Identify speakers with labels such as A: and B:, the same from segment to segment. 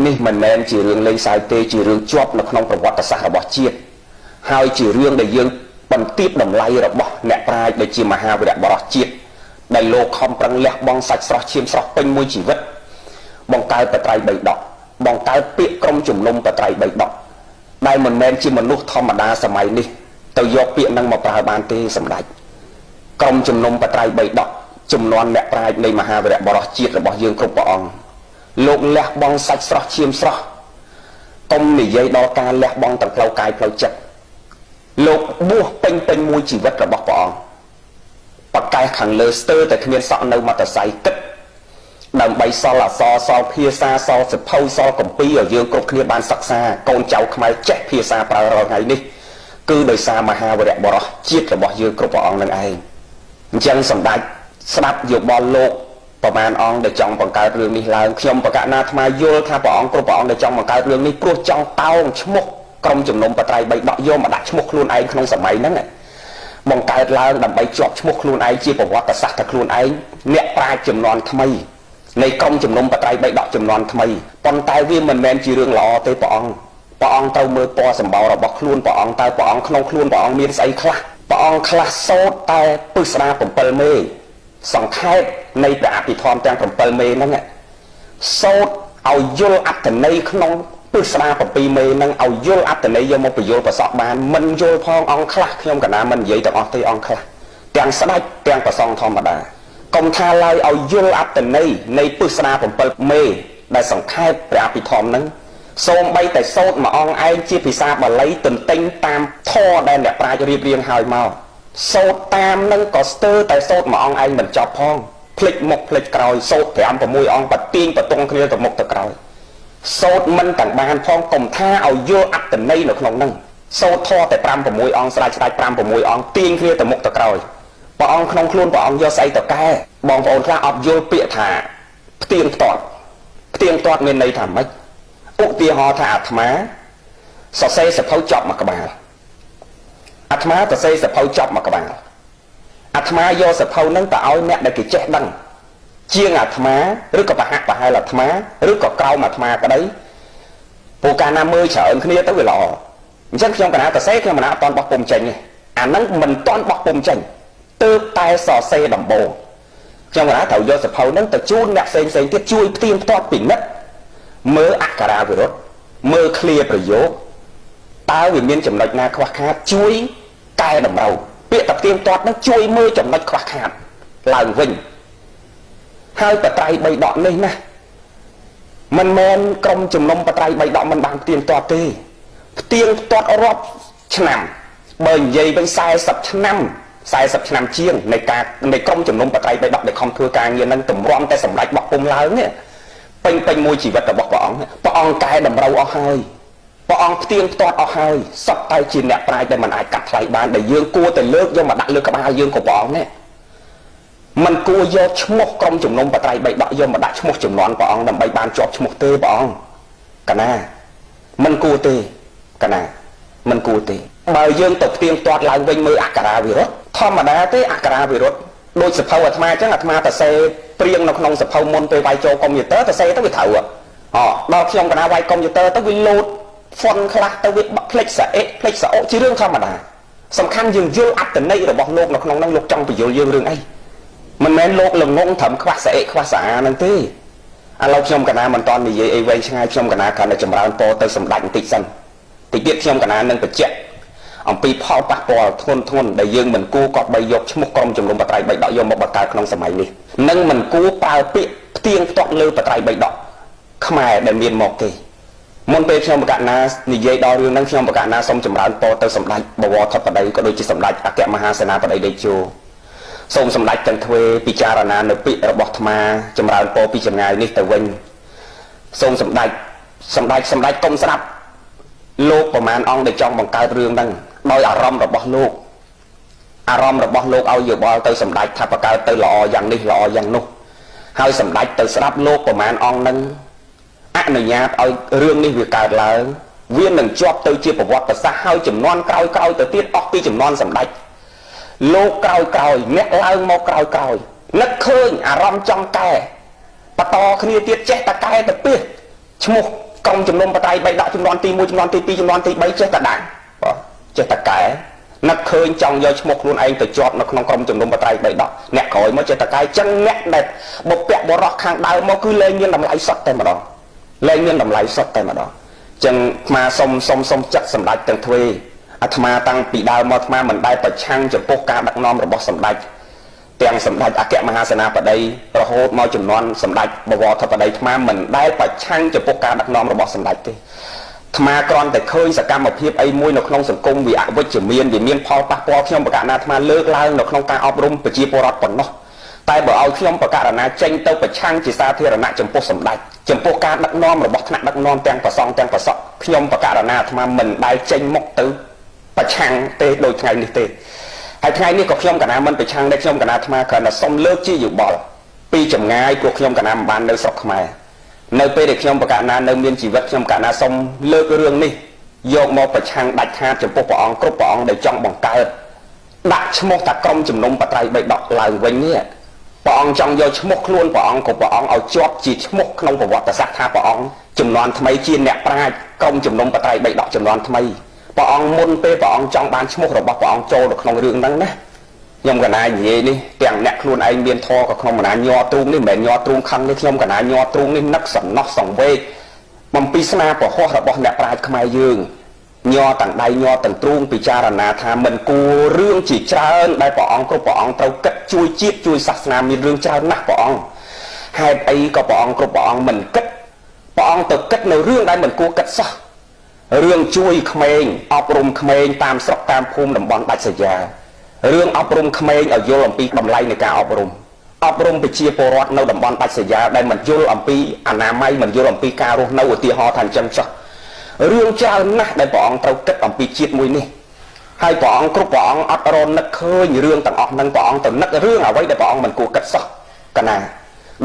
A: នេះមិនមែនជារឿងលេងសើចទេជារឿងជាប់នៅក្នុងប្រវត្តិសាស្ត្ររបស់ជាតិហើយជារឿងដែលយើងបន្ទាបតម្លៃរបស់អ្នកប្រាជ្ញដែលជាមហាវីរបុរសជាតិដែលលោកខំប្រឹងលះបង់សាច់ស្រស់ឈាមស្រស់ពេញមួយជីវិតបង្កើតបត្រៃបីដកបង្កើតពាក្យក្រុមជំនុំបត្រៃបីដកដែលមិនមែនជាមនុស្សធម្មតាសម័យនេះទៅយកពាក្យនឹងមកប្រើបានទេសម្ដេចក្រុមជំនុំបត្រៃបីដកចំនួនអ្នកប្រាជ្ញនៃមហាវីរបុរសជាតិរបស់យើងគ្រប់ព្រះអង្គលោកលះបង់សាច់ស្រស់ឈាមស្រស់កុំនិយាយដល់ការលះបង់ទាំងផ្លូវកាយផ្លូវចិត្តលោកបួសពេញមួយជីវិតរបស់ព្រះអង្គប្រកែកខាងលើស្ទើរតែគ្មានសក់នៅមត្តស័យគិតដើម្បីសល់អក្សរសល់ភាសាសល់សិភៅសល់គម្ពីរឲ្យយើងគ្រប់គ្នាបានសិក្សាកូនចៅខ្មែរចេះភាសាប្រើរាល់ថ្ងៃនេះគឺដោយសារមហាវីរបុរសជាតិរបស់យើងគ្រប់ព្រះអង្គនឹងឯងអញ្ចឹងសម្ដេចស្ដាប់យោបល់លោកប្រមាណអង្គដែលចង់បង្កើតរឿងនេះឡើងខ្ញុំបកណាអាត្មាយល់ថាព្រះអង្គគ្រប់ព្រះអង្គដែលចង់បង្កើតរឿងនេះព្រោះចង់តោងឈ្មោះក្រុមជំនុំបត្រៃបីដកយកមកដាក់ឈ្មោះខ្លួនឯងក្នុងសម័យហ្នឹងបង្កើតឡើងដើម្បីជាប់ឈ្មោះខ្លួនឯងជាប្រវត្តិសាស្ត្រតែខ្លួនឯងអ្នកប្រាជ្ញចំនួនថ្មីនៃក្រុមជំនុំបត្រៃបីដកចំនួនថ្មីប៉ុន្តែវាមិនមែនជារឿងល្អទេព្រះអង្គត្រូវមើលពណ៌សម្បោររបស់ខ្លួនព្រះអង្គតើព្រះអង្គក្នុងខ្លួនព្រះអង្គមានស្អីខ្លះព្រះអង្គខ្លះសោតតែពិស្ដា7មេសង្ខេបនៃព្រះអភិធម្មទាំង7មេហ្នឹងសោតឲ្យយល់អត្ថន័យក្នុងពិស្ដា7មេហ្នឹងឲ្យយល់អត្ថន័យយកមកបញ្យល់ប្រសពបានមិនយល់ផងអង្គខ្លះខ្ញុំកណាមិននិយាយទាំងអស់ទេអង្គខ្លះទាំងស្ដេចទាំងប្រសងធម្មតាកុំថាឡើយឲ្យយល់អត្ថន័យនៃពិស្ដា7មេដែលសង្ខេបព្រះអភិធម្មហ្នឹងសូម្បីតែសូត្រមួយអង្គឯងជាភាសាបាលីទន្ទិញតាមធម៌ដែលអ្នកប្រាជ្ញរៀបរៀងហើយមកសូត្រតាមនឹងក៏ស្ទើរតែសូត្រមួយអង្គឯងមិនចប់ផងភ្លេចមុខភ្លេចក្រោយសូត្រ5 6អង្គបទាញបទងគ្នាទៅមុខទៅក្រោយសូត្រមិនទាំងបានផងកុំថាឲ្យយល់អត្ថន័យនៅក្នុងហ្នឹងសូត្រធម៌តែ5 6អង្គស្រាច់5 6អង្គទាញគ្នាទៅមុខទៅក្រោយព្រះអង្គក្នុងខ្លួនព្រះអង្គយកស្អីទៅកែបងប្អូនខ្លះអត់យល់ពាក្យថាផ្ទៀងផ្ទាត់មានន័យថាម៉េចឧទាហរណ៍ថាអាត្មាសរសេរសភៅចប់មួយក្បាលអាត្មាសរសេរសភៅចប់មួយក្បាលអាត្មាយកសភៅហ្នឹងទៅឲ្យអ្នកដែលគេចេះដឹងជាងអាត្មាឬក៏ប្រហាក់ប្រហែលអាត្មាឬក៏ក្រោមអាត្មាក្តីព្រោះកាលណាមើលច្រើនគ្នាទៅវាល្អអញ្ចឹងខ្ញុំកណាសរសេរខ្ញុំមិនអត់តន់បោះពុំចេញទេអាហ្នឹងមិនតន់បោះពុំចេញទើបតែសរសេរដំបូងខ្ញុំកណាត្រូវយកសភៅហ្នឹងទៅជូនអ្នកផ្សេងទៀតជួយផ្ទៀងផ្ទាត់ពិនិត្យមើលអក្ខរាវិរុទ្ធមើលឃ្លាប្រយោគតើវាមានចំណុចណាខ្វះខាតជួយកែតម្រូវពាក្យតាផ្ទៀងផ្ទាត់ហ្នឹងជួយមើលចំណុចខ្វះខាតឡើងវិញហើយបត្រៃបីដកនេះណាមិនមែនក្រុមជំនុំបត្រៃបីដកមិនបានផ្ទៀងផ្ទាត់ទេផ្ទៀងផ្ទាត់រាប់ឆ្នាំបើនិយាយវិញ40ឆ្នាំជាងនៃក្រុមជំនុំបត្រៃបីដកដែលខំធ្វើការងារហ្នឹងតម្រាំតែសម្ដេចបោះពុំឡើងនេះពេញមួយជីវិតរបស់ព្រះអង្គកែតម្រូវអស់ហើយព្រះអង្គផ្ទៀងផ្ទាត់អស់ហើយសពតែជាអ្នកប្រាជ្ញដែលមិនអាចកាត់ថ្លៃបានដែលយើងគួរតែលើកយកមកដាក់លើក្បាលយើងក៏ព្រះអង្គនេះមិនគួរយកឈ្មោះក្រុមជំនុំបត្រៃបីដកយកមកដាក់ឈ្មោះចំនួនព្រះអង្គដើម្បីបានជាប់ឈ្មោះទេព្រះអង្គកណាមិនគួរទេកណាមិនគួរទេបើយើងទៅផ្ទៀងផ្ទាត់ឡើងវិញមើលអក្ខរាវិរុទ្ធធម្មតាទេអក្ខរាវិរុទ្ធដូចសភៅអាត្មាអញ្ចឹងអាត្មាទៅសេព្រៀងនៅក្នុងសភៅមុនពេលវាយចូលកុំព្យូទ័រទៅសេទៅវាត្រូវដល់ខ្ញុំកណាវាយកុំព្យូទ័រទៅវាលោតហ្វុនខ្លះទៅវាផ្លេចសអិផ្លេចសអុជារឿងធម្មតាសំខាន់យើងយល់អត្ថន័យរបស់លោកនៅក្នុងហ្នឹងលោកចង់បញ្យល់យើងរឿងអីមិនមែនលោកល្ងងត្រឹមខ្វះសអិខ្វះសាហ្នឹងទេឥឡូវខ្ញុំកណាមិនតន់និយាយអីវែងឆ្ងាយខ្ញុំកណាគ្រាន់តែចម្រើនពរទៅសម្ដេចបន្តិចសិនតិចទៀតខ្ញុំកណានឹងបញ្ជាក់អំពីផលប៉ះពាល់ធ្ងន់ដែលយើងមិនគួរក៏បីយកឈ្មោះក្រុមជំនុំបត្រៃបីដកយកមកបង្កើតក្នុងសម័យនេះនិងមិនគួរប្រើពាក្យផ្ទៀងផ្ទាត់លើបត្រៃបីដកខ្មែរដែលមានមកទេមុនពេលខ្ញុំបកណានិយាយដល់រឿងហ្នឹងខ្ញុំបកណាសូមចម្រើនពរទៅសម្ដេចបវរធិបតីក៏ដូចជាសម្ដេចអគ្គមហាសេនាបតីតេជោសូមសម្ដេចទាំងទ្វេពិចារណានៅពាក្យរបស់អាត្មាចម្រើនពរពីចម្ងាយនេះទៅវិញសូមសម្ដេចកុំស្ដាប់លោកប្រមាណអង្គដែលចង់បង្កើតរឿងហ្នឹងដោយអារម្មណ៍របស់លោកឲ្យយោបល់ទៅសម្ដេចថាបង្កើតទៅល្អយ៉ាងនេះល្អយ៉ាងនោះហើយសម្ដេចទៅស្ដាប់លោកប្រមាណអង្គហ្នឹងអនុញ្ញាតឲ្យរឿងនេះវាកើតឡើងវានឹងជាប់ទៅជាប្រវត្តិសាស្ត្រហើយចំនួនក្រោយទៅទៀតអស់ពីចំនួនសម្ដេចលោកក្រោយអ្នកឡើងមកក្រោយនឹកឃើញអារម្មណ៍ចង់កែបន្តគ្នាទៀតចេះតែកែទៅពីឈ្មោះ ក្រុមជំនុំបត្រៃបីដកចំនួនទី1ចំនួនទី2ចំនួនទី3ចេះតែដាក់បាទចេះតែកែនឹកឃើញចង់យកឈ្មោះខ្លួនឯងទៅជាប់នៅក្នុងក្រុមជំនុំបត្រៃបីដកអ្នកក្រោយមកចេះតែកែចឹងអ្នកដែលបុព្វបុរសខាងដើមមកគឺលែងមានតម្លៃសុទ្ធតែម្ដងលែងមានតម្លៃសុទ្ធតែម្ដងចឹងអាត្មាសុំចិត្តសម្ដេចទាំងទ្វេអាត្មាតាំងពីដើមមកអាត្មាមិនដែលប្រឆាំងចំពោះការដឹកនាំរបស់សម្ដេចទាំងសម្ដេចអគ្គមហាសេនាបតីរហូតមកចំនួនសម្ដេចបវរធិបតីអាត្មាមិនដែលប្រឆាំងចំពោះការដឹកនាំរបស់សម្ដេចទេអាត្មាគ្រាន់តែឃើញសកម្មភាពអីមួយនៅក្នុងសង្គមវាអវិជ្ជមានវាមានផលប៉ះពាល់ខ្ញុំបកណាអាត្មាលើកឡើងនៅក្នុងការអប់រំប្រជាពលរដ្ឋប៉ុណ្ណោះតែបើឲ្យខ្ញុំបកណាចេញទៅប្រឆាំងជាសាធារណៈចំពោះសម្ដេចចំពោះការដឹកនាំរបស់ថ្នាក់ដឹកនាំទាំងប្រសង់ទាំងប្រសក់ខ្ញុំបកណាអាត្មាមិនដែលចេញមុខទៅប្រឆាំងទេដោយថ្ងៃនេះទេហើយថ្ងៃនេះក៏ខ្ញុំកណាមិនប្រឆាំងដែរខ្ញុំកណាអាត្មាគ្រាន់តែសុំលើកជាយោបល់ពីចម្ងាយពួកខ្ញុំកណាមិនបាននៅស្រុកខ្មែរនៅពេលដែលខ្ញុំបកណានៅមានជីវិតខ្ញុំកណាសុំលើករឿងនេះយកមកប្រឆាំងដាច់ខាតចំពោះព្រះអង្គគ្រប់ព្រះអង្គដែលចង់បង្កើតដាក់ឈ្មោះតាក្រុមជំនុំបត្រៃបីដកឡើងវិញនេះព្រះអង្គចង់យកឈ្មោះខ្លួនព្រះអង្គក៏ព្រះអង្គឲ្យជាប់ជាឈ្មោះក្នុងប្រវត្តិសាស្ត្រថាព្រះអង្គចំនួនថ្មីជាអ្នកប្រាជ្ញក្រុមជំនុំបត្រៃបីដកចំនួនថ្មីព្រះអង្គមុនពេលព្រះអង្គចង់បានឈ្មោះរបស់ព្រះអង្គចូលនៅក្នុងរឿងហ្នឹងណាខ្ញុំកណានិយាយនេះទាំងអ្នកខ្លួនឯងមានធរក៏ក្នុងកណាញ័រទ្រូងនេះមិនមែនញ័រទ្រូងខឹងនេះខ្ញុំកណាញ័រទ្រូងនេះនឹកសំណោះសង្វេគបំពីស្នាប្រហោះរបស់អ្នកប្រាជ្ញខ្មែរយើងញ័រទាំងដៃញ័រទាំងទ្រូងពិចារណាថាមិនគួររឿងជាច្រើនដែលព្រះអង្គគ្រប់ព្រះអង្គត្រូវគិតជួយជាតិជួយសាសនាមានរឿងច្រើនណាស់ព្រះអង្គហេតុអីក៏ព្រះអង្គគ្រប់ព្រះអង្គមិនគិតព្រះអង្គទៅគិតនៅរឿងដែលមិនគួរគិតសោះរឿងជួយក្មេងអប់រំក្មេងតាមស្រុកតាមភូមិតំបន់ដាច់ស្រយាលរឿងអប់រំក្មេងឲ្យយល់អំពីតម្លៃនៃការអប់រំប្រជាពលរដ្ឋនៅតំបន់ដាច់ស្រយាលដែលមិនយល់អំពីអនាម័យមិនយល់អំពីការរស់នៅឧទាហរណ៍ថាអញ្ចឹងចុះរឿងច្រើនណាស់ដែលព្រះអង្គត្រូវគិតអំពីជាតិមួយនេះហើយព្រះអង្គគ្រប់ព្រះអង្គអត់រនឹកឃើញរឿងទាំងអស់ហ្នឹងព្រះអង្គទៅនឹករឿងអ្វីដែលព្រះអង្គមិនគួរគិតសោះកណា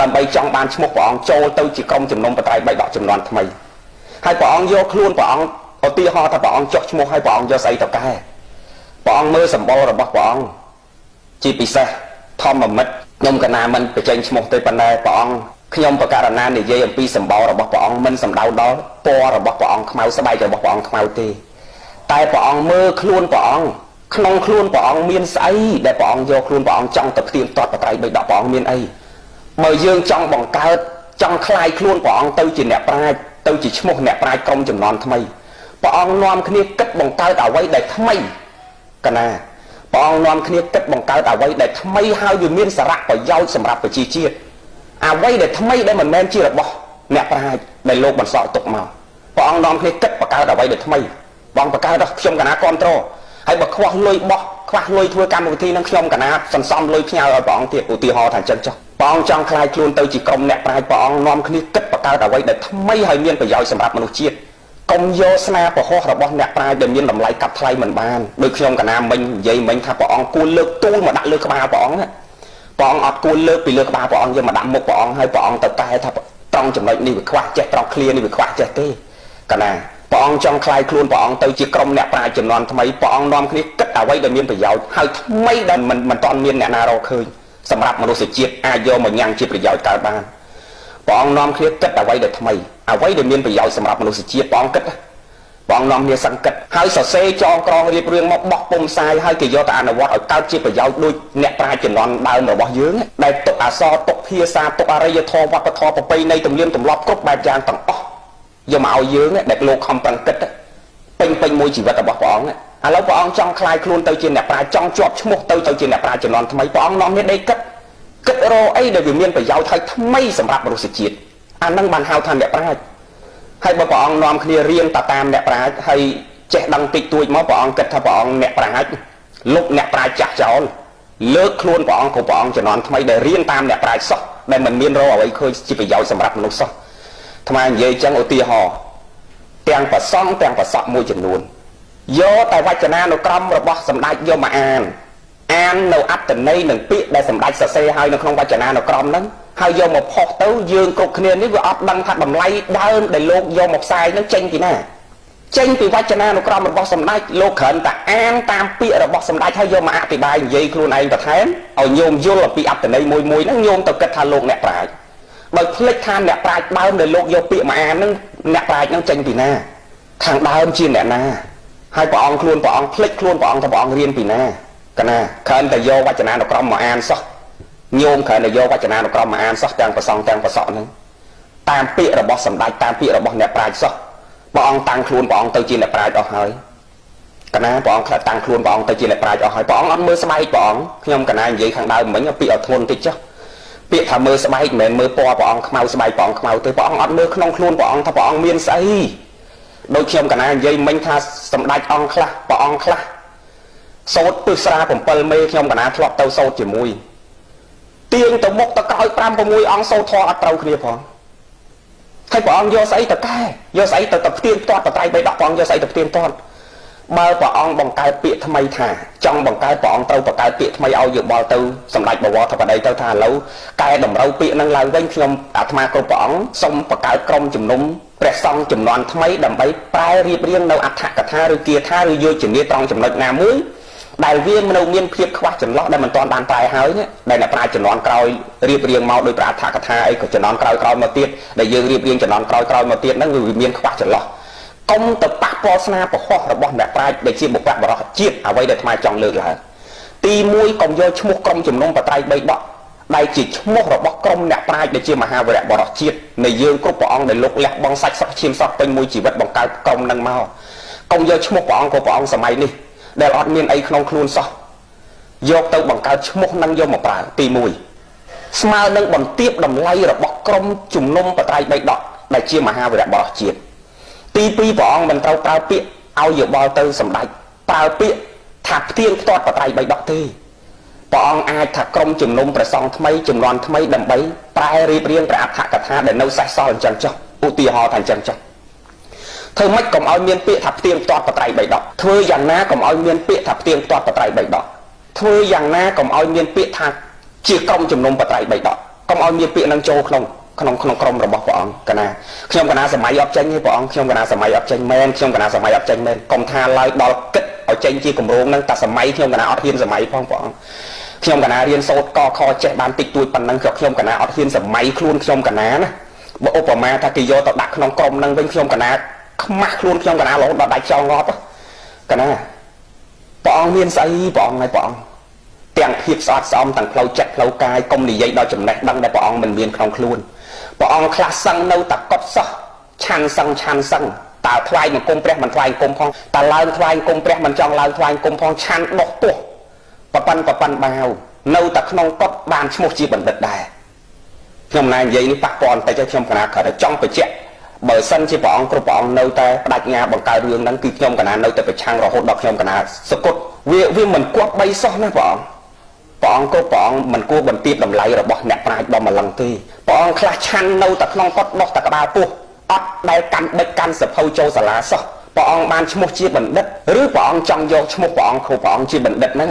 A: ដើម្បីចង់បានឈ្មោះព្រះអង្គចូលទៅជាក្រុមជំនុំបត្រៃបីដកចំនួនថ្មីហើយព្រះអង្គយកខ្លួនព្រះអង្គឧទាហរណ៍ថាព្រះអង្គចុះឈ្មោះហើយព្រះអង្គយកស្អីទៅកែព្រះអង្គមើលសម្បល់របស់ព្រះអង្គជាពិសេសធម្មមិត្តខ្ញុំកណាមិនបញ្ចេញឈ្មោះទេប៉ុន្តែព្រះអង្គខ្ញុំបកករណានិយាយអំពីសម្បល់របស់ព្រះអង្គមិនសំដៅដល់ពណ៌របស់ព្រះអង្គខ្មៅស្បែករបស់ព្រះអង្គខ្មៅទេតែព្រះអង្គមើលខ្លួនព្រះអង្គក្នុងខ្លួនព្រះអង្គមានស្អីដែលព្រះអង្គយកខ្លួនព្រះអង្គចង់ទៅផ្ទៀងទាត់បត្រៃបីដកព្រះអង្គមានអីបើយើងចង់បង្កើតចង់คลายខ្លួនព្រះអង្គទៅជាអ្នកប្រាជ្ញទៅជាឈ្មោះអ្នកប្រាជ្ញក្រុមចំនួនថ្មីព្រះអង្គនាំគ្នាគិតបង្កើតអ្វីដែលថ្មីកណាព្រះអង្គនាំគ្នាគិតបង្កើតអ្វីដែលថ្មីហើយវាមានសារៈប្រយោជន៍សម្រាប់ប្រជាជាតិអ្វីដែលថ្មីដែលមិនមែនជារបស់អ្នកប្រាជ្ញដែលលោកបន្សល់ទុកមកព្រះអង្គនាំគ្នាគិតបង្កើតអ្វីដែលថ្មីបងបង្កើតដល់ខ្ញុំកណាគ្រប់គ្រងហើយបើខ្វះលុយបោះខ្វះលុយធ្វើកម្មវិធីនឹងខ្ញុំកណាសន្សំលុយផ្ញើឲ្យព្រះអង្គទៀតឧទាហរណ៍ថាអញ្ចឹងចុះព្រះអង្គចង់ខ្លាយខ្លួនទៅជាក្រុមអ្នកប្រាជ្ញព្រះអង្គនាំគ្នាគិតបង្កើតអ្វីដែលថ្មីហើយមានប្រយោជន៍សម្រាប់មនុស្សជាតិកុំយកស្នាប្រហោះរបស់អ្នកប្រាជ្ញដែលមានតម្លៃកាប់ថ្លៃមិនបានដោយខ្ញុំកណាមិញនិយាយមិញថាព្រះអង្គគួរលើកទូលមកដាក់លើក្បាលព្រះអង្គព្រះអង្គអត់គួរលើកពីលើក្បាលព្រះអង្គយកមកដាក់មុខព្រះអង្គហើយព្រះអង្គទៅកែថាត្រង់ចំណុចនេះវាខ្វះចេះត្រង់ឃ្លានេះវាខ្វះចេះទេកណាព្រះអង្គចង់ខ្លាយខ្លួនព្រះអង្គទៅជាក្រុមអ្នកប្រាជ្ញចំនួនថ្មីព្រះអង្គនាំគ្នាគិតអ្វីដែលមានប្រយោជន៍ហើយថ្មីដែលមិនទាន់មានអ្នកណារកឃើញសម្រាប់មនុស្សជាតិអាចយកមកញ៉ាំងជាប្រយោជន៍កើតបានព្រះអង្គនាំគ្នាគិតអ្វីដែលថ្មីអ្វីដែលមានប្រយោជន៍សម្រាប់មនុស្សជាតិព្រះអង្គគិតព្រះអង្គនាំគ្នាសង្កត់ហើយសរសេរចងក្រងរៀបរៀងមកបោះពុំផ្សាយហើយគេយកទៅអនុវត្តឲ្យកើតជាប្រយោជន៍ដូចអ្នកប្រាជ្ញជំនាន់ដើមរបស់យើងដែលទុកអក្សរទុកភាសាទុកអរិយធម៌វប្បធម៌ប្រពៃណីទំនៀមទម្លាប់គ្រប់បែបយ៉ាងទាំងអស់យកមកឲ្យយើងដែលលោកខំប្រឹងគិតពេញមួយជីវិតរបស់ព្រះអង្គឥឡូវព្រះអង្គចង់ខ្លាយខ្លួនទៅជាអ្នកប្រាជ្ញចង់ជាប់ឈ្មោះទៅជាអ្នកប្រាជ្ញជំនាន់ថ្មីព្រះអង្គនាំគ្នាដេកគិតរកអីដែលវាមានប្រយោជន៍ហើយថ្មីសម្រាប់មនុស្សជាតិអានឹងបានហៅថាអ្នកប្រាជ្ញហើយបើព្រះអង្គនាំគ្នារៀនតាមអ្នកប្រាជ្ញហើយចេះដឹងតិចតួចមកព្រះអង្គគិតថាព្រះអង្គអ្នកប្រាជ្ញលុបអ្នកប្រាជ្ញចាស់ចោលលើកខ្លួនព្រះអង្គគ្រប់ព្រះអង្គជំនាន់ថ្មីដែលរៀនតាមអ្នកប្រាជ្ញសោះដែលមិនមានរកអ្វីឃើញជាប្រយោជន៍សម្រាប់មនុស្សសោះអាត្មានិយាយចឹងឧទាហរណ៍ទាំងប្រសង់ទាំងប្រសក់មួយចំនួនយកតែវចនានុក្រមរបស់សម្ដេចយកមកអាននៅអត្តន័យនិងពាក្យដែលសម្ដេចសរសេរឲ្យនៅក្នុងវចនានុក្រមហ្នឹងហើយយកមកផុសទៅយើងគ្រប់គ្នានេះវាអត់ដឹងថាតម្លៃដើមដែលលោកយកមកផ្សាយហ្នឹងចេញពីណាចេញពីវចនានុក្រមរបស់សម្ដេចលោកគ្រាន់តែអានតាមពាក្យរបស់សម្ដេចហើយយកមកអธิบายនិយាយខ្លួនឯងបន្ថែមឲ្យញោមយល់អំពីអត្តន័យមួយហ្នឹងញោមទៅគិតថាលោកអ្នកប្រាជ្ញបើភ្លេចថាអ្នកប្រាជ្ញដើមដែលលោកយកពាក្យមកអានហ្នឹង អ្នកប្រាជ្ញនឹងចេញពីណាខាងដើមជាអ្នកណាហើយព្រះអង្គខ្លួនព្រះអង្គភ្លេចខ្លួនព្រះអង្គថាព្រះអង្គរៀនពីណាកណាគ្រាន់តែយកវចនានុក្រមមកអានសោះញោមគ្រាន់តែយកវចនានុក្រមមកអានសោះទាំងប្រសងទាំងប្រសក់ហ្នឹងតាមពាក្យរបស់សម្ដេចតាមពាក្យរបស់អ្នកប្រាជ្ញសោះព្រះអង្គតាំងខ្លួនព្រះអង្គទៅជាអ្នកប្រាជ្ញអស់ហើយកណាព្រះអង្គតាំងខ្លួនព្រះអង្គទៅជាអ្នកប្រាជ្ញអស់ហើយព្រះអង្គអត់មើលស្បែកព្រះអង្គខ្ញុំកណានិយាយខាងដើមមិញពាក្យអត់ធ្ងន់តិចចុះពាក្យថាមើលស្បែកមិនមែនមើលពណ៌ព្រះអង្គខ្មៅស្បែកព្រះអង្គខ្មៅទេព្រះអង្គអត់មើលក្នុងខ្លួនព្រះអង្គថាព្រះអង្គមានស្អីដូចខ្ញុំកណានិយាយមិញថាសម្ដេចអង្គខ្លះព្រះអង្គខ្លះសោតពឹសស្រា7មេខ្ញុំកណាធ្លាប់ទៅសោតជាមួយទៀងទៅមុខទៅក្រោយ5 6អង្គសោតធေါ်អត់ត្រូវគ្នាផងហើយព្រះអង្គយកស្អីទៅកែយកស្អីទៅផ្ទៀងទាត់បត្រៃបីដកព្រះអង្គយកស្អីទៅផ្ទៀងទាត់បើព្រះអង្គបង្កើតពាក្យថ្មីថាចង់បង្កើតព្រះអង្គត្រូវបង្កើតពាក្យថ្មីឲ្យយោបល់ទៅសម្ដេចបវរធិបតីទៅថាឥឡូវកែតម្រូវពាក្យនឹងឡើងវិញខ្ញុំអាត្មាគ្រប់ព្រះអង្គសូមបង្កើតក្រុមជំនុំព្រះសង្ឃចំនួនថ្មីដើម្បីប្រែរៀបរៀងនៅអត្ថកថាឬគាថាឬយោជនាត្រង់ចំណុចណាមួយដែលវានៅមានភាពខ្វះចន្លោះដែលមិនទាន់បានប្រែហើយដែលអ្នកប្រាជ្ញចំនួនក្រោយរៀបរៀងមកដោយប្រាអត្ថកថាអីក៏ចំនួនក្រោយមកទៀតដែលយើងរៀបរៀងចំនួនក្រោយមកទៀតហ្នឹងវាមានខ្វះចន្លោះកុំទៅប៉ះពាល់ស្នាពហុរបស់អ្នកប្រាជ្ញដែលជាបុព្វបុរសជាតិអ្វីដែលអាត្មាចង់លើកឡើងទី1កុំយកឈ្មោះក្រុមជំនុំបត្រៃបីដកដែលជាឈ្មោះរបស់ក្រុមអ្នកប្រាជ្ញដែលជាមហាវីរៈបុរសជាតិនៃយើងគ្រប់ព្រះអង្គដែលលោកលះបង់សាច់សុខឈាមសក់ពេញមួយជីវិតបង្កើតក្រុមនឹងមកកុំយកឈ្មោះព្រះអង្គក៏ព្រះអង្គសម័យនេះដែលអត់មានអីក្នុងខ្លួនសោះយកទៅបង្កើតឈ្មោះនឹងយកមកប្រើទី1ស្មើនឹងបន្ទាបតម្លៃរបស់ក្រុមជំនុំបត្រៃបីដកដែលជាមហាវីរៈបុរសជាតិទី2ព្រះអង្គមិនត្រូវប្រើពាក្យឲ្យយោបល់ទៅសម្ដេចប្រើពាក្យថាផ្ទៀងផ្ទាត់បត្រៃបីដកទេព្រះអង្គអាចថាក្រុមជំនុំព្រះសង្ឃថ្មីចំនួនថ្មីដើម្បីប្រែរៀបរៀងព្រះអត្ថកថាដែលនៅសេសសល់អញ្ចឹងចុះឧទាហរណ៍ថាអញ្ចឹងចុះធ្វើម៉េចកុំឲ្យមានពាក្យថាផ្ទៀងផ្ទាត់បត្រៃបីដកធ្វើយ៉ាងណាកុំឲ្យមានពាក្យថាផ្ទៀងផ្ទាត់បត្រៃបីដកធ្វើយ៉ាងណាកុំឲ្យមានពាក្យថាជាក្រុមជំនុំបត្រៃបីដកកុំឲ្យមានពាក្យនឹងចូលក្នុងក្រុមរបស់ព្រះអង្គកណាខ្ញុំកណាសម័យអត់ចេញទេព្រះអង្គខ្ញុំកណាសម័យអត់ចេញមែនខ្ញុំកណាសម័យអត់ចេញមែនកុំថាឡើយដល់គិតឲ្យចេញជាគម្រោងហ្នឹងតែសម័យខ្ញុំកណាអត់ហ៊ានសម័យផងព្រះអង្គខ្ញុំកណារៀនសូត្រកខចេះបានតិចតួចប៉ុណ្ណឹងខ្ញុំកណាអត់ហ៊ានសម័យខ្លួនខ្ញុំកណាណាបើឧបមាថាគេយកទៅដាក់ក្នុងក្រុមហ្នឹងវិញខ្ញុំកណាខ្មាស់ខ្លួនខ្ញុំកណារហូតដល់ដាច់ចោលងាប់កណាព្រះអង្គមានស្អីព្រះអង្គហើយព្រះអង្គទាំងភាពស្អាតស្អំទាំងផ្លូវចិត្តផ្លូវកាយកុំនិយាយដល់ចំណេះដឹងដែលព្រះអង្គមិនមានក្នុងខ្លួនព្រះអង្គខ្លះសឹងនៅតែកត់សោះឆាន់សឹងតើថ្វាយបង្គំព្រះមិនថ្វាយបង្គំផងតើឡើងថ្វាយបង្គំព្រះមិនចង់ឡើងថ្វាយបង្គំផងឆាន់ដុសពោះប៉ប៉ាន់បាវនៅតែក្នុងកត់បានឈ្មោះជាបណ្ឌិតដែរខ្ញុំណានិយាយនេះប៉ះពាល់តែខ្ញុំកណាគាត់តែចង់បញ្ជាក់បើសិនជាព្រះអង្គគ្រប់ព្រះអង្គនៅតែបដិញ្ញាបង្កើតរឿងហ្នឹងគឺខ្ញុំកណានៅតែប្រឆាំងរហូតដល់ខ្ញុំកណាសកត់វាមិនគប់បីសោះណាព្រះអង្គគ្រប់ព្រះអង្គមិនគួរបន្ទាបតម្លៃរបស់អ្នកប្រាជ្ញដល់ម្លឹងទេព្រះអង្គខ្លះឆាន់នៅតែក្នុងកត់ដោះតែក្បាលពោះអត់ដែលកាន់បិចកាន់សភៅចូលសាលាសោះព្រះអង្គបានឈ្មោះជាបណ្ឌិតឬព្រះអង្គចង់យកឈ្មោះព្រះអង្គគ្រប់ព្រះអង្គជាបណ្ឌិតហ្នឹង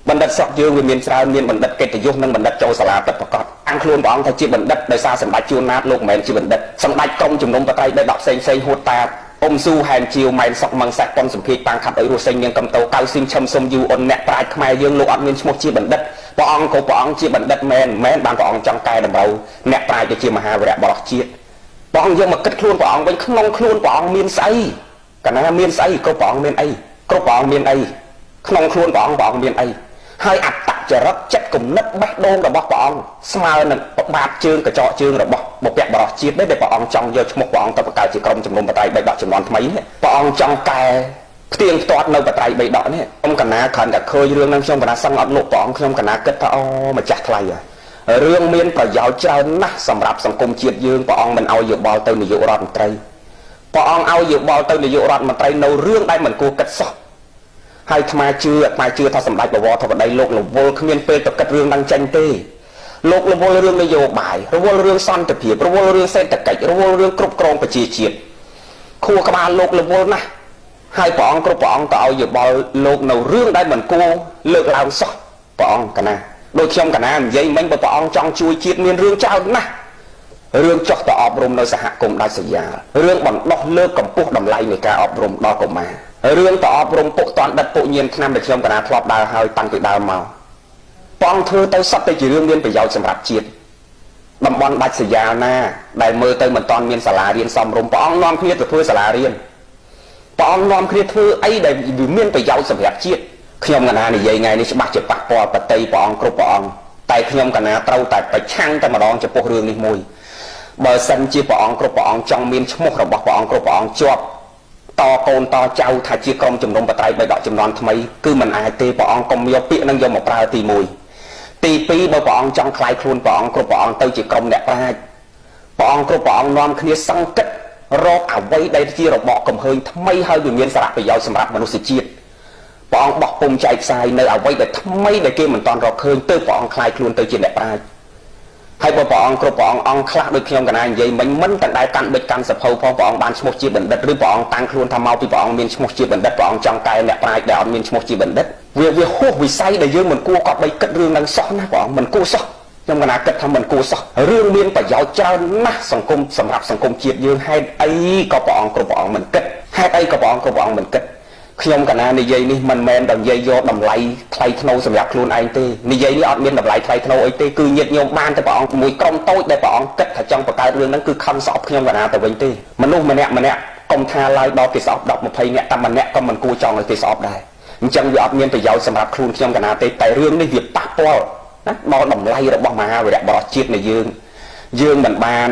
A: បណ្ឌិតស្រុកយើងវាមានច្រើនមានបណ្ឌិតកិត្តិយសនិងបណ្ឌិតចូលសាលាពិតប្រាកដអង្គខ្លួនព្រះអង្គថាជាបណ្ឌិតដោយសារសម្ដេចជួនណាតលោកមិនមែនជាបណ្ឌិតសម្ដេចក្រុមជំនុំបត្រៃបីដកផ្សេងហួតតាអ៊ំស៊ូហែនជាវម៉ែនសុកមង្សាក់ប៉ុនសម្ភារតាំងខាត់ឲ្យរស់សេងនាងកំតោកៅស៊ីមឈឹមសុំយូអ៊ុនអ្នកប្រាជ្ញខ្មែរយើងលោកអត់មានឈ្មោះជាបណ្ឌិតព្រះអង្គក៏ព្រះអង្គជាបណ្ឌិតមែនបានព្រះអង្គចង់កែតម្រូវអ្នកប្រាជ្ញទៅជាមហាវីរៈបុរសជាតិព្រះអង្គយកមកគិតខ្លួនព្រះអង្គវិញក្នុងខ្លួនព្រះអង្គមានស្អីកណាមានស្អីក៏ព្រះអង្គមានអីគ្រប់ព្រះអង្គមានអីក្នុងខ្លួនព្រះអង្គមានអីហើយអត្តចរិតចិត្តគំនិតបេះដូងរបស់ព្រះអង្គស្មើនឹងបាតជើងកញ្ចក់ជើងរបស់បុព្វបុរសជាតិដែលព្រះអង្គចង់យកឈ្មោះព្រះអង្គទៅបង្កើតជាក្រុមជំនុំបត្រៃបីដកចំនួនថ្មីនេះព្រះអង្គចង់កែផ្ទៀងផ្ទាត់នៅបត្រៃបីដកនេះខ្ញុំកណាគ្រាន់តែឃើញរឿងហ្នឹងខ្ញុំកណាសឹងអត់លោកព្រះអង្គខ្ញុំកណាគិតថាអូម្ចាស់ថ្លៃរឿងមានប្រយោជន៍ច្រើនណាស់សម្រាប់សង្គមជាតិយើងព្រះអង្គមិនឲ្យយោបល់ទៅនាយករដ្ឋមន្ត្រីព្រះអង្គឲ្យយោបល់ទៅនាយករដ្ឋមន្ត្រីនៅរឿងដែលមិនគួរគិតសោះហើយអាត្មាជឿថាសម្ដេចបវរធិបតីលោករវល់គ្មានពេលទៅគិតរឿងហ្នឹងចេញទេលោករវល់រឿងនយោបាយរវល់រឿងសន្តិភាពរវល់រឿងសេដ្ឋកិច្ចរវល់រឿងគ្រប់គ្រងប្រជាជាតិខួរក្បាលលោករវល់ណាស់ហើយព្រះអង្គគ្រប់ព្រះអង្គក៏ឲ្យយោបល់លោកនៅរឿងដែលមិនគួរលើកឡើងសោះព្រះអង្គកណាដូចខ្ញុំកណានិយាយមិញបើព្រះអង្គចង់ជួយជាតិមានរឿងច្រើនណាស់រឿងចោះទៅអប់រំនៅសហគមន៍ដាច់ស្រយាលរឿងបណ្ដោះលើកកម្ពស់តម្លៃនៃការអប់រំដល់កុមាររឿងទៅអប់រំពុកតាន់ដិតពុកញៀនឆ្នាំដែលខ្ញុំកណាធ្លាប់ដើរហើយតាំងពីដើមមកព្រះអង្គធ្វើទៅសត្វតែជារឿងមានប្រយោជន៍សម្រាប់ជាតិ តំបន់ដាច់ស្រយាលណាដែលមើលទៅមិនតាន់មានសាលារៀនសមរម្យព្រះអង្គនាំគ្នាទៅធ្វើសាលារៀនព្រះអង្គនាំគ្នាធ្វើអីដែលមានប្រយោជន៍សម្រាប់ជាតិខ្ញុំកណានិយាយថ្ងៃនេះច្បាស់ជាប៉ះពាល់បតីព្រះអង្គគ្រប់ព្រះអង្គតែខ្ញុំកណាត្រូវតែប្រឆាំងតែម្ដងចំពោះរឿងនេះមួយបើសិនជាព្រះអង្គគ្រប់ព្រះអង្គចង់មានឈ្មោះរបស់ព្រះអង្គគ្រប់ព្រះអង្គជាប់តកូនតចៅថាជាក្រុមជំនុំបត្រៃបិដកចំនួនថ្មីគឺមិនអាចទេព្រះអង្គកុំយកពាក្យនឹងយកមកប្រើទី1ទី2បើព្រះអង្គចង់ខ្លាយខ្លួនព្រះអង្គគ្រប់ព្រះអង្គទៅជាក្រុមអ្នកប្រាជ្ញព្រះអង្គគ្រប់ព្រះអង្គនាំគ្នាសង្កត់រកអ្វីដែលជារបបកំហើញថ្មីហើយវាមានសារៈប្រយោជន៍សម្រាប់មនុស្សជាតិព្រះអង្គបោះពុំចែកផ្សាយនៅអ្វីដែលថ្មីដែលគេមិនទាន់រកឃើញទៅព្រះអង្គខ្លាយខ្លួនទៅជាអ្នកប្រាជ្ញហើយបើព្រះអង្គគ្រប់ព្រះអង្គអង្គខ្លះដូចខ្ញុំកណានិយាយមិនទាំងដែលកាន់បិចកាន់សភៅផងព្រះអង្គបានឈ្មោះជាបណ្ឌិតឬព្រះអង្គតាំងខ្លួនថាមកពីព្រះអង្គមានឈ្មោះជាបណ្ឌិតព្រះអង្គចង់កែអ្នកប្រាជ្ញដែលអត់មានឈ្មោះជាបណ្ឌិតវាហួសវិស័យដែលយើងមិនគួរក៏បីគិតរឿងនឹងសោះណាព្រះអង្គមិនគួរសោះខ្ញុំកណាគិតថាមិនគួរសោះរឿងមានប្រយោជន៍ច្រើនណាស់សង្គមសម្រាប់សង្គមជាតិយើងហេតុអីក៏ព្រះអង្គគ្រប់ព្រះអង្គមិនគិតហេតុអីក៏ព្រះអង្គគ្រប់ព្រះអង្គមិនគិតខ្ញុំកណានិយាយនេះមិនមែនដល់និយាយយកតម្លៃថ្លៃថ្នូរសម្រាប់ខ្លួនឯងទេនិយាយនេះអត់មានតម្លៃថ្លៃថ្នូរអីទេគឺញាតិញោមបានតែព្រះអង្គមួយក្រុមតូចដែលព្រះអង្គគិតថាចង់បង្កើតរឿងហ្នឹងគឺខំស្អប់ខ្ញុំកណាទៅវិញទេមនុស្សម្នាក់កុំថាឡើយដល់គេស្អប់10 20នាក់តែម្នាក់ក៏មិនគួរចង់ឲ្យគេស្អប់ដែរអញ្ចឹងវាអត់មានប្រយោជន៍សម្រាប់ខ្លួនខ្ញុំកណាទេតែរឿងនេះវាប៉ះពាល់ណាដល់តម្លៃរបស់មហាវីរៈបរិជាតិនៃយើងមិនបាន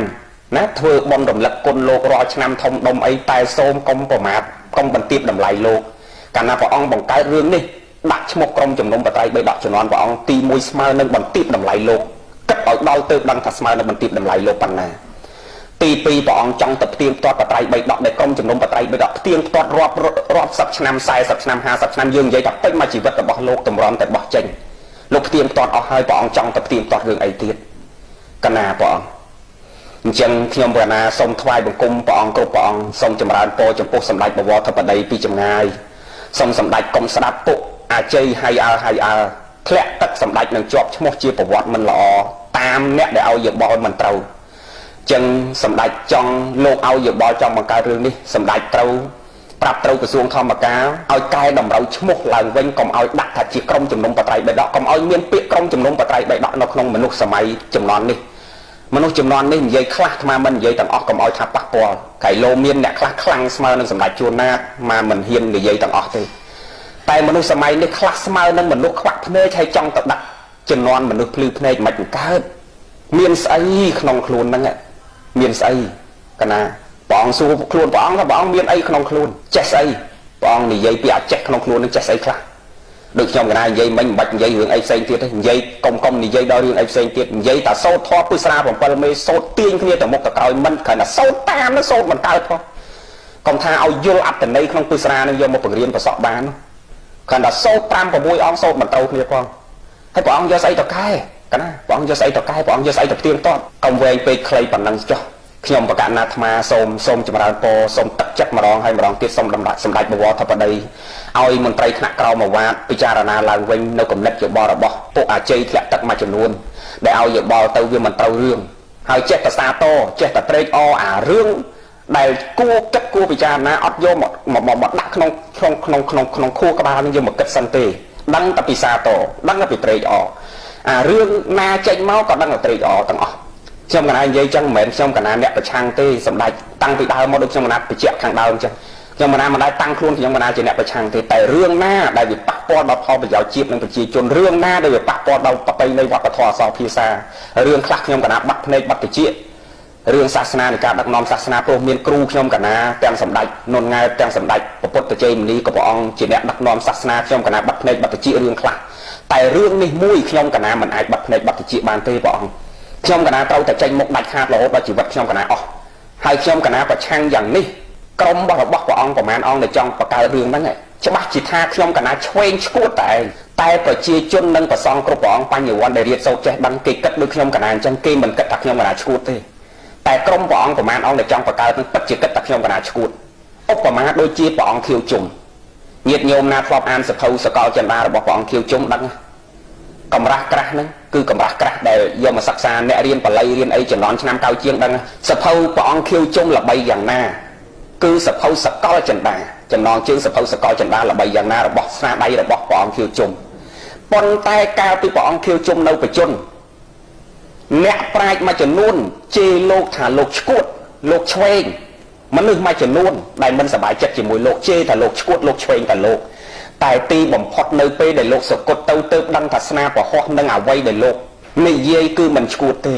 A: ណាធ្វើបុណ្យរំលឹកគុណលោករាល់ឆ្នាំធំដុំអីតែសូមកុំប្រមាថកុំបន្ទាបតម្លៃលោកកាលណាព្រះអង្គបង្កើតរឿងនេះដាក់ឈ្មោះក្រុមជំនុំបត្រៃបីដកជំនាន់ព្រះអង្គទី1ស្មើនឹងបន្ទាបតម្លៃលោកគិតឲ្យដល់ទៅដឹងថាស្មើនឹងបន្ទាបតម្លៃលោកប៉ុណ្ណាទី2ព្រះអង្គចង់ទៅផ្ទៀងផ្ទាត់បត្រៃបីដកដែលក្រុមជំនុំបត្រៃបីដកផ្ទៀងផ្ទាត់រាប់សិបឆ្នាំ40ឆ្នាំ50ឆ្នាំយើងនិយាយថាពេញមួយជីវិតរបស់លោកតម្រាំតែបោះចេញលោកផ្ទៀងផ្ទាត់អស់ហើយព្រះអង្គចង់ទៅផ្ទៀងផ្ទាត់រឿងអីទៀតកណាព្រះអង្គអញ្ចឹងខ្ញុំព្រះណាសូមថ្វាយបង្គំព្រះអង្គគ្រប់ព្រះអង្គសូមចម្រើនពរចំពោះសម្ដេចបវរធិបតីពីចម្ងាយសូមសម្ដេចកុំស្ដាប់ពុកអាជ័យហើយអើធ្លាក់ទឹកសម្ដេចនឹងជាប់ឈ្មោះជាប្រវត្តិមិនល្អតាមអ្នកដែលឲ្យយោបល់មិនត្រូវអញ្ចឹងសម្ដេចចង់លោកឲ្យយោបល់ចង់បង្កើតរឿងនេះសម្ដេចត្រូវប្រាប់ត្រូវក្រសួងធម្មការឲ្យកែតម្រូវឈ្មោះឡើងវិញកុំឲ្យដាក់ថាជាក្រុមជំនុំបត្រៃបិដកកុំឲ្យមានពាក្យក្រុមជំនុំបត្រៃបិដកនៅក្នុងមនុស្សសម័យចំនួននេះមនុស្សចំនួននេះនិយាយខ្លះអាត្មាមិននិយាយទាំងអស់កុំឲ្យថាប៉ះពាល់ក្រៃលោមានអ្នកខ្លះខ្លាំងស្មើនឹងសម្ដេចជួនណាតមកមិនហ៊ាននិយាយទាំងអស់ទេតែមនុស្សសម័យនេះខ្លះស្មើនឹងមនុស្សខ្វាក់ភ្នែកហើយចង់ទៅដាក់ចំនួនមនុស្សភ្លឺភ្នែកមិនកើតមានស្អីក្នុងខ្លួនហ្នឹងមានស្អីកណាព្រះអង្គសួរខ្លួនព្រះអង្គថាព្រះអង្គមានអីក្នុងខ្លួនចេះស្អីព្រះអង្គនិយាយពីអចេះក្នុងខ្លួននឹងចេះស្អីខ្លះដូចខ្ញុំកណានិយាយមិនបាច់និយាយរឿងអីផ្សេងទៀតទេនិយាយកុំនិយាយដល់រឿងអីផ្សេងទៀតនិយាយតែសូត្រធម៌ពុស្រា7មេសូត្រទាញគ្នាទៅមុខទៅក្រោយមិនគ្រាន់តែសូត្រតាមនោះសូត្រមិនកើតផងកុំថាឲ្យយល់អត្តន័យក្នុងពុស្រានឹងយកមកបង្រៀនប្រសក់បានគ្រាន់តែសូត្រ5 6អង្គសូត្រមិនត្រូវគ្នាផងហើយព្រះអង្គយកស្អីទៅកែកណាព្រះអង្គយកស្អីទៅកែព្រះអង្គយកស្អីទៅផ្ទៀងផ្ទាត់កុំវែងពេកខ្លីប៉ុណ្ណឹងចុះខ្ញុំបកណាអាត្មាសូមចម្រើនពរសូមទឹកចិត្តម្ដងហើយម្ដងទៀតសូមសម្ដេចបវរធិបតីឲ្យមន្ត្រីថ្នាក់ក្រោមអាវ៉ាតពិចារណាឡើងវិញនៅគំនិតយោបល់របស់ពួកអាជ័យធ្លាក់ទឹកមួយចំនួនដែលឲ្យយោបល់ទៅវាមិនត្រូវរឿងហើយចេះតែសាទរចេះតែត្រេកអរអារឿងដែលគួរគិតគួរពិចារណាអត់យកមកដាក់ក្នុងខួរក្បាលនឹងយកមកគិតសិនទេដឹងតែពីសាទរដឹងតែពីត្រេកអរអារឿងណាចេញមកក៏ដឹងតែត្រេកអរទាំងអស់ខ្ញុំកណានិយាយចឹងមិនមែនខ្ញុំកណាអ្នកប្រឆាំងទេសម្ដេចតាំងពីដើមមកដូចខ្ញុំកណាបញ្ជាក់ខាងដើមចឹងខ្ញុំកណាមិនដែលតាំងខ្លួនខ្ញុំកណាជាអ្នកប្រឆាំងទេតែរឿងណាដែលវាប៉ះពាល់ដល់ផលប្រយោជន៍ជាតិនិងប្រជាជនរឿងណាដែលវាប៉ះពាល់ដល់ប្រពៃណីវប្បធម៌អក្សរភាសារឿងខ្លះខ្ញុំកណាបាត់ភ្នែកបាត់តិចរឿងសាសនានៃការដឹកនាំសាសនាព្រោះមានគ្រូខ្ញុំកណាទាំងសម្ដេចនុនង៉ែតទាំងសម្ដេចពុទ្ធជ័យមនីក៏ព្រះអង្គជាអ្នកដឹកនាំសាសនាខ្ញុំកណាបាត់ភ្នែកបាត់តិចរឿងខ្លះតែរឿងនេះមួយខ្ញុំកណាមិនអាចបាត់ភ្នែកបាត់តិចបានទេព្រះអង្គខ្ញុំកណាត្រូវតែចេញមុខដាច់ខាតរហូតដល់ជីវិតខ្ញុំកណាអស់ហើយខ្ញុំកណាប្រឆាំងយ៉ាងនេះក្រុមរបស់ព្រះអង្គប្រមាណអង្គដែលចង់បង្កើតរឿងហ្នឹងច្បាស់ជាថាខ្ញុំកណាឆ្វេងឆ្កួតតែប្រជាជននិងប្រសង់គ្រប់ព្រះអង្គបញ្ញវន្តដែលរៀនសូត្រចេះដឹងគេគិតដូចខ្ញុំកណាអញ្ចឹងគេមិនគិតថាខ្ញុំកណាឆ្កួតទេតែក្រុមព្រះអង្គប្រមាណអង្គដែលចង់បង្កើតនឹងពិតជាគិតថាខ្ញុំកណាឆ្កួតឧបមាដូចជាព្រះអង្គខៀវជុំញាតិញោមណាធ្លាប់អានសភៅសកលចិន្តារបស់ព្រះអង្គខៀវជុំដឹងកម្រាស់ក្រាស់ហ្នឹងគឺកម្រាស់ក្រាស់ដែលយកមកសិក្សាអ្នករៀនបល័យរៀនអីចំនួនឆ្នាំកៅជាងដឹងសភៅព្រះអង្គខៀវជុំល្បីយ៉ាងណាគឺសភៅសកលចិន្តាចំណងជើងសភៅសកលចិន្តាល្បីយ៉ាងណារបស់ស្នាដៃរបស់ព្រះអង្គខៀវជុំប៉ុន្តែកាលពីព្រះអង្គខៀវជុំនៅបច្ចុប្បន្ន អ្នកប្រាជ្ញមួយចំនួនជេរលោកថាលោកឈួតលោកឆ្វេងមនុស្សមួយចំនួនដែលមិនសប្បាយចិត្តជាមួយលោកជេរថាលោកឈួតលោកឆ្វេងតែលោកតែទីបំផុតនៅពេលដែលលោកសកត់ទៅដឹងថាស្នាប្រហោះនឹងអ្វីដែលលោកនិយាយគឺមិនឈួតទេ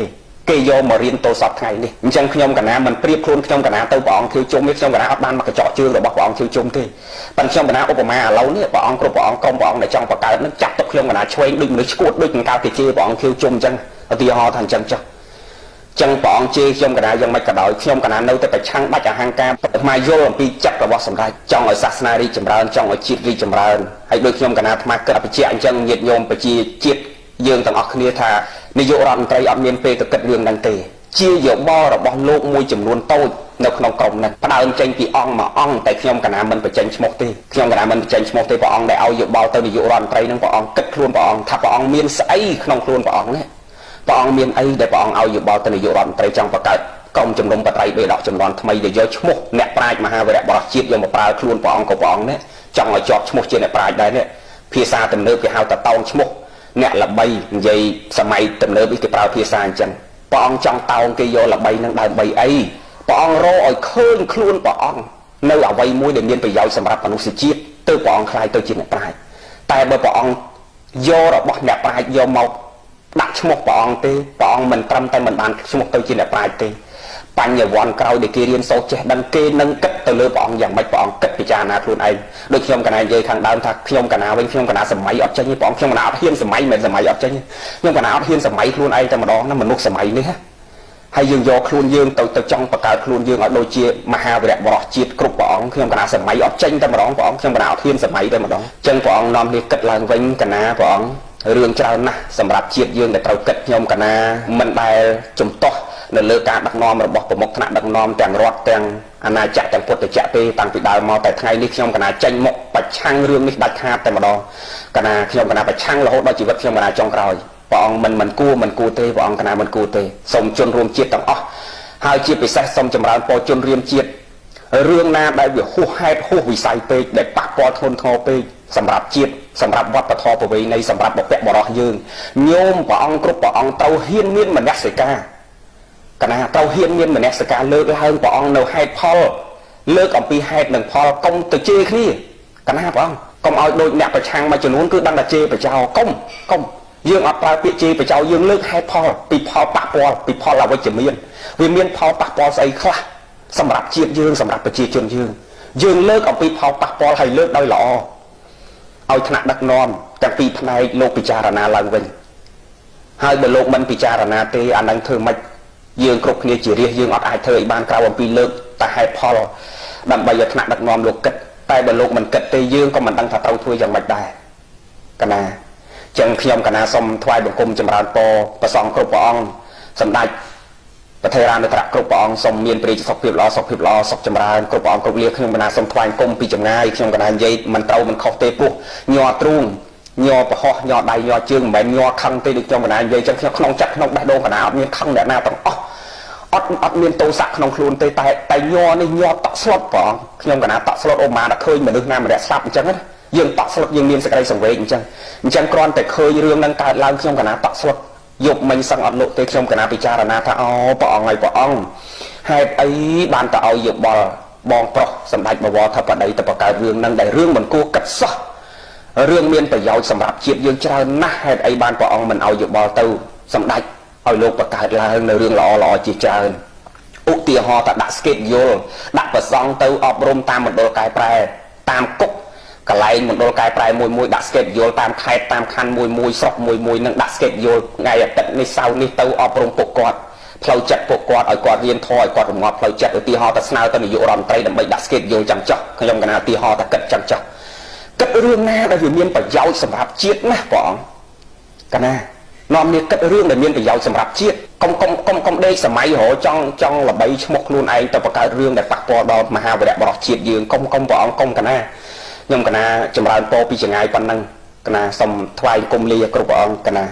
A: គេយកមករៀនតោសពថ្ងៃនេះអញ្ចឹងខ្ញុំកណាមិនប្រៀបខ្លួនខ្ញុំកណាទៅព្រះអង្គធ្វើជុំនេះខ្ញុំកណាអត់បានមកកញ្ចក់ជើងរបស់ព្រះអង្គធ្វើជុំទេប៉ុន្តែខ្ញុំកណាឧបមាឥឡូវនេះព្រះអង្គគ្រប់ព្រះអង្គកុំព្រះអង្គដែលចង់បង្កើតនឹងចាប់ទុកខ្ញុំកណាឆ្វេងដូចមនុស្សឈួតដូចកង្កៅគេជេរព្រះអង្គធ្វើជុំអញ្ចឹងឧទាហរណ៍ថាអញ្ចឹងចុះចឹងព្រះអង្គជេរខ្ញុំកណាយ៉ាងម៉េចក៏ដោយខ្ញុំកណានៅតែប្រឆាំងដាច់អហង្ការមកយល់អំពីចិត្តរបស់សម្ដេចចង់ឲ្យសាសនារីកចម្រើនចង់ឲ្យជាតិរីកចម្រើនហើយដូចខ្ញុំកណាអាត្មាគិតអភិជាអញ្ចឹងញាតិញោមប្រជាជាតិយើងទាំងអស់គ្នាថានាយករដ្ឋមន្ត្រីអត់មានពេលទៅគិតរឿងហ្នឹងទេជាយោបល់របស់លោកមួយចំនួនតូចនៅក្នុងក្រុមនេះផ្ដើមចេញពីអង្គមួយអង្គតែខ្ញុំកណាមិនបញ្ចេញឈ្មោះទេខ្ញុំកណាមិនបញ្ចេញឈ្មោះទេព្រះអង្គដែលឲ្យយោបល់ទៅនាយករដ្ឋមន្ត្រីហ្នឹងព្រះអង្គគិតខ្លួនព្រះអង្គថាព្រះអង្គមានស្អីក្នុងខ្លួនព្រះអង្គនេះព្រះអង្គមានអីដែលព្រះអង្គឲ្យយោបល់ទៅនាយករដ្ឋមន្ត្រីចង់បង្កើតក្រុមជំនុំបត្រៃបេដកចំនួនថ្មីដែលយកឈ្មោះអ្នកប្រាជ្ញមហាវីរៈបរិជាតិយកមកប្រើខ្លួនព្រះអង្គក៏ព្រះអង្គនេះចង់ឲ្យជាប់ឈ្មោះជាអ្នកប្រាជ្ញដែរនេះភាសាទំនើបគេហៅថាតោងឈ្មោះអ្នកល្បីនិយាយសម័យទំនើបគេប្រើភាសាអញ្ចឹងព្រះអង្គចង់តោងគេយកល្បីនឹងដើម្បីអីព្រះអង្គរកឲ្យឃើញខ្លួនព្រះអង្គនៅអ្វីមួយដែលមានប្រយោជន៍សម្រាប់មនុស្សជាតិទើបព្រះអង្គខ្លាយទៅជាអ្នកប្រាជ្ញតែបើព្រះអង្គយករបស់អ្នកប្រាជ្ញយកមកដាក់ឈ្មោះព្រះអង្គទេព្រះអង្គមិនត្រឹមតែមិនបានឈ្មោះទៅជាអ្នកប្រាជ្ញទេបញ្ញវន្តក្រោយដែលគេរៀនសូត្រចេះដឹងគេនឹងគិតទៅលើព្រះអង្គយ៉ាងម៉េចព្រះអង្គគិតពិចារណាខ្លួនឯងដូចខ្ញុំកណានិយាយខាងដើមថាខ្ញុំកណាវិញខ្ញុំកណាសម័យអត់ចេញទេព្រះអង្គខ្ញុំកណាអត់ហ៊ានសម័យមិនសម័យអត់ចេញខ្ញុំកណាអត់ហ៊ានសម័យខ្លួនឯងតែម្ដងណាមនុស្សសម័យនេះហើយយើងយកខ្លួនយើងទៅចង់បង្កើតខ្លួនយើងឲ្យដូចជាមហាវីរៈបរិជាតិគ្រប់ព្រះអង្គខ្ញុំកណាសម័យអត់ចេញតែម្ដងព្រះអង្គខ្ញុំកណាអត់ហ៊ានសម័យតែម្ដងអញ្ចឹងព្រះអង្គនាំគ្នាគិតឡើងវិញកណាព្រះអង្គរឿងច្រើនណាស់សម្រាប់ជាតិយើងដែលត្រូវគិតខ្ញុំកណាមិនដែលជំទាស់នៅលើការដឹកនាំរបស់ប្រមុខថ្នាក់ដឹកនាំទាំងរដ្ឋទាំងអាណាចក្រទាំងពុទ្ធចក្រទេតាំងពីដើមមកតែថ្ងៃនេះខ្ញុំកណាចេញមុខប្រឆាំងរឿងនេះដាច់ខាតតែម្ដងកណាខ្ញុំកណាប្រឆាំងរហូតដល់ជីវិតខ្ញុំកណាចុងក្រោយព្រះអង្គមិនគួរទេព្រះអង្គកណាមិនគួរទេសូមជន់រួមជាតិទាំងអស់ហើយជាពិសេសសូមចម្រើនពរជន់រៀមជាតិរឿងណាដែលវាហួសហេតុហួសវិស័យពេកដែលប៉ះពាល់ធ្ងន់ធ្ងរពេកសម្រាប់ជាតិសម្រាប់វប្បធម៌ប្រវេណីសម្រាប់បុព្វបុរសយើងញោមព្រះអង្គគ្រប់ព្រះអង្គត្រូវហ៊ានមានមនសិការកណាត្រូវហ៊ានមានមនសិការលើកឡើងព្រះអង្គនៅហេតុផលលើកអំពីហេតុនិងផលកុំទៅជេរគ្នាកណាព្រះអង្គកុំឲ្យដូចអ្នកប្រឆាំងមួយចំនួនគឺដឹងតែជេរបចោកុំយើងអត់ប្រើពាក្យជេរបចោយើងលើកហេតុផលពីផលប៉ះពាល់ពីផលអវិជ្ជមានវាមានផលប៉ះពាល់ស្អីខ្លះសម្រាប់ជាតិយើងសម្រាប់ប្រជាជនយើងលើកអំពីផលប៉ះពាល់ហើយលើកដោយល្អឲ្យថ្នាក់ដឹកនាំទាំងពីរផ្នែកលោកពិចារណាឡើងវិញហើយបើលោកមិនពិចារណាទេអានឹងធ្វើម៉េចយើងគ្រប់គ្នាជារាជយើងអត់អាចធ្វើឲ្យបានក្រៅអំពីលើកតែហេតុផលដើម្បីឲ្យថ្នាក់ដឹកនាំលោកគិតតែបើលោកមិនគិតទេយើងក៏មិនដឹងថាត្រូវធ្វើយ៉ាងម៉េចដែរកណាចឹងខ្ញុំកណាសូមថ្វាយបង្គំចម្រើនពរព្រះសង្ឃគ្រប់ព្រះអង្គសម្ដេចប្រធារានុត្រៈគ្រប់ព្រះអង្គសូមមានព្រះសុខភាពល្អសុខចម្រើនគ្រប់ព្រះអង្គគ្រប់លាខ្ញុំកណាសូមថ្វាយបង្គំពីចម្ងាយខ្ញុំកណានិយាយមិនត្រូវមិនខុសទេព្រោះញ័រទ្រូងញ័រប្រហោះញ័រដៃញ័រជើងមិនមែនញ័រខឹងទេដូចខ្ញុំកណានិយាយចឹងខ្ញុំក្នុងចិត្តក្នុងបេះដូងកណាអត់មានខឹងអ្នកណាទាំងអស់អត់មានទោសៈក្នុងខ្លួនទេតែញ័រនេះញ័រតក់ស្លុតព្រះអង្គខ្ញុំកណាតក់ស្លុតអូម៉ាដល់ឃើញមនុស្សណាម្នាក់ស្លាប់អញ្ចឹងណាយើងតក់ស្លុតយើងមានសេចក្តីសង្វេគអញ្ចឹងគ្រាន់តែឃើញរឿងហ្នឹងកើតឡើងខ្ញុំកណាតក់ស្លុតយប់មិញសឹងអត់លក់ទេខ្ញុំកណាពិចារណាថាអូព្រះអង្គហើយព្រះអង្គហេតុអីបានទៅឲ្យយោបល់បងប្រុសសម្ដេចបវរធិបតីទៅបង្កើតរឿងហ្នឹងដែលរឿងមិនគួរគិតសោះរឿងមានប្រយោជន៍សម្រាប់ជាតិយើងច្រើនណាស់ហេតុអីបានព្រះអង្គមិនឲ្យយោបល់ទៅសម្ដេចឲ្យលោកបង្កើតឡើងនៅរឿងល្អជាច្រើនឧទាហរណ៍ថាដាក់ស្កេតយល់ដាក់ប្រសង់ទៅអប់រំតាមមណ្ឌលកែប្រែតាមគុកកន្លែងមណ្ឌលកែប្រែមួយដាក់ស្កេតយល់តាមខេត្តតាមខណ្ឌមួយស្រុកមួយនឹងដាក់ស្កេតយល់ថ្ងៃអាទិត្យនេះសៅរ៍នេះទៅអប់រំពួកគាត់ផ្លូវចិត្តពួកគាត់ឲ្យគាត់រៀនធម៌ឲ្យគាត់រងាប់ផ្លូវចិត្តឧទាហរណ៍ថាស្នើទៅនាយករដ្ឋមន្ត្រីដើម្បីដាក់ស្កេតយល់ចាំចោះខ្ញុំកណាឧទាហរណ៍ថាគិតចាំចោះគិតរឿងណាដែលវាមានប្រយោជន៍សម្រាប់ជាតិណាព្រះអង្គកណានាំនេះគិតរឿងដែលមានប្រយោជន៍សម្រាប់ជាតិកុំដេកសម័យរហចង់ល្បីឈ្មោះខ្លួនឯងទៅបង្កើតរឿងដែលប៉ះពាល់ដល់មហាវីរៈបរិជាតិយើងកុំព្រះអង្គកុំកណាខ្ញុំកណាចម្រើនពរពីចងាយប៉ុណ្ណឹងកណាសូមថ្វាយគុំលាគ្រប់ព្រះអង្គកណា